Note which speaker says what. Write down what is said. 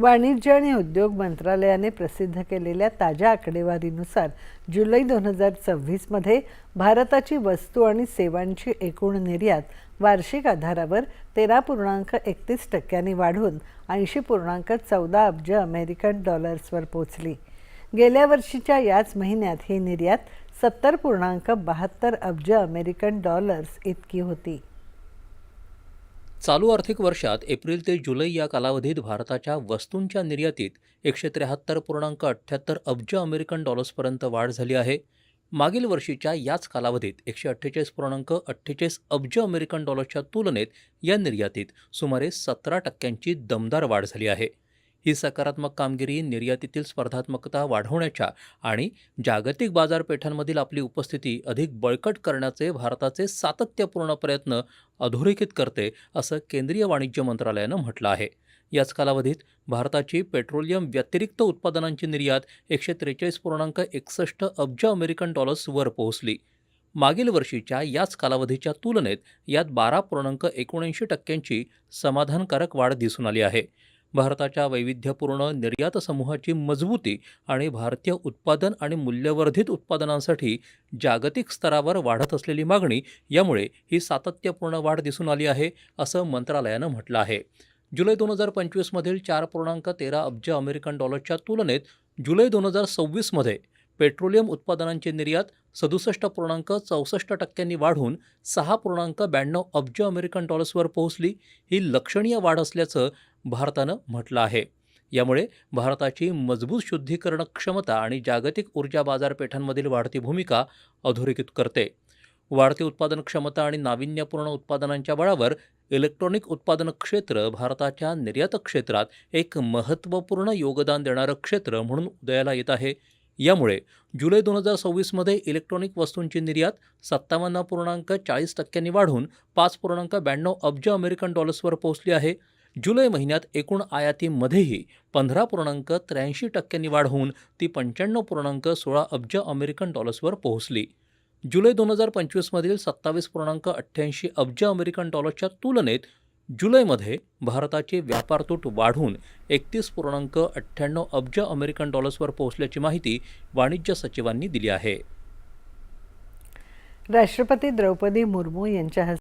Speaker 1: वाणिज्य आणि उद्योग मंत्रालयाने प्रसिद्ध केलेल्या ताज्या आकडेवारीनुसार जुलै 2026 मध्ये भारताची वस्तू आणि सेवांची एकूण निर्यात वार्षिक आधारावर 13.31% वाढून 80.14 अब्ज अमेरिकन डॉलर्सवर पोहोचली। गेल्या वर्षीच्या याच महिन्यात ही निर्यात 70.72 अब्ज अमेरिकन डॉलर्स इतकी होती।
Speaker 2: चालू आर्थिक वर्षात एप्रिल ते जुलै या कालावधीत भारताच्या वस्तूंच्या निर्यातीत 173.78 अब्ज अमेरिकन डॉलर्सपर्यंत वाढ झाली आहे। मागील वर्षीच्या याच कालावधीत 148.48 अब्ज अमेरिकन डॉलर्सच्या तुलनेत या निर्यातीत सुमारे 17% दमदार वाढ झाली आहे। ही सकारात्मक कामगिरी निर्यातीतील स्पर्धात्मकता वाढवण्याच्या आणि जागतिक बाजारपेठांमधील आपली उपस्थिती अधिक बळकट करण्याचे भारताचे सातत्यपूर्ण प्रयत्न अधोरेखित करते, असं केंद्रीय वाणिज्य मंत्रालयानं म्हटलं आहे। याच कालावधीत भारताची पेट्रोलियम व्यतिरिक्त उत्पादनांची निर्यात 143.61 अब्ज अमेरिकन डॉलर्सवर पोहोचली। मागील वर्षीच्या याच कालावधीच्या तुलनेत यात 12.79% समाधानकारक वाढ दिसून आली आहे। भारताच्या वैविध्यपूर्ण निर्यात समूहाची मजबूती आणि भारतीय उत्पादन आणि मूल्यवर्धित उत्पादनांसाठी जागतिक स्तरावर वाढत असलेली मागणी यामुळे ही सातत्यपूर्ण वाढ दिसून आली आहे, असं मंत्रालयानं म्हटलं आहे। जुलै 2025 मधील 4.13 अब्ज अमेरिकन डॉलर्सच्या तुलनेत जुलै 2026 मध्ये पेट्रोलियम उत्पादनांची निर्यात 67.64% वाढून 6.92 अब्ज अमेरिकन डॉलर्सवर पोहोचली। ही लक्षणीय वाढ असल्याचं भारतानं म्हटलं आहे। यामुळे भारताची मजबूत शुद्धीकरण क्षमता आणि जागतिक ऊर्जा बाजारपेठांमधील वाढती भूमिका अधोरेखित करते। वाढती उत्पादन क्षमता आणि नाविन्यपूर्ण उत्पादनांच्या बळावर इलेक्ट्रॉनिक उत्पादन क्षेत्र भारताच्या निर्यात क्षेत्रात एक महत्त्वपूर्ण योगदान देणारं क्षेत्र म्हणून उदयाला येत आहे। यामुळे जुलै 2026 मध्ये इलेक्ट्रॉनिक वस्तूंची निर्यात 57.40% वाढून 5.92 अब्ज अमेरिकन डॉलर्सवर पोहोचली आहे। जुलै महिन्यात एकूण आयातीमध्येही 15.83% वाढ होऊन ती 95.16 अब्ज अमेरिकन डॉलर्सवर पोहोचली। जुलै 2025 मधील 27.88 अब्ज अमेरिकन डॉलर्सच्या तुलनेत जुलैमध्ये भारताची व्यापार तूट वाढून 31.98 अब्ज अमेरिकन डॉलर्सवर पोहोचल्याची माहिती वाणिज्य सचिवांनी दिली आहे।
Speaker 1: राष्ट्रपती द्रौपदी मुर्मू यांच्या